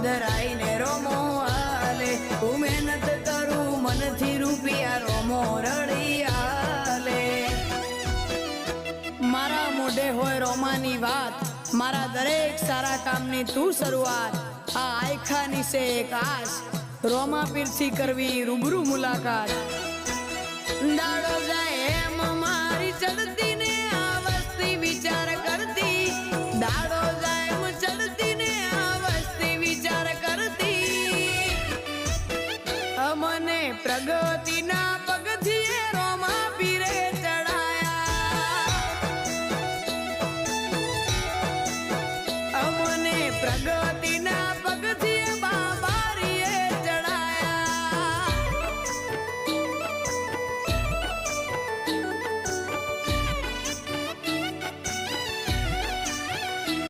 ધરાઈને રોમો હાલે હું મહેનત કરું મનથી રૂપિયા રોમો રડી હાલે મારા મોઢે હોય રોમાની વાત મારા દરેક સારા કામની તું શરૂઆત આ આયખાની સે એક આશ રોમા પીરથી કરવી રૂબરૂ મુલાકાત દાડો જાય એમ મારી ચડતી ને આ વસ્તી વિચાર કરતી દાડો જાય એમ ચડતી ને આ વસ્તી વિચાર કરતી અમને પ્રગતિના પગથિયે રોમા પીરે ચડાયા અમને પ્રગતિ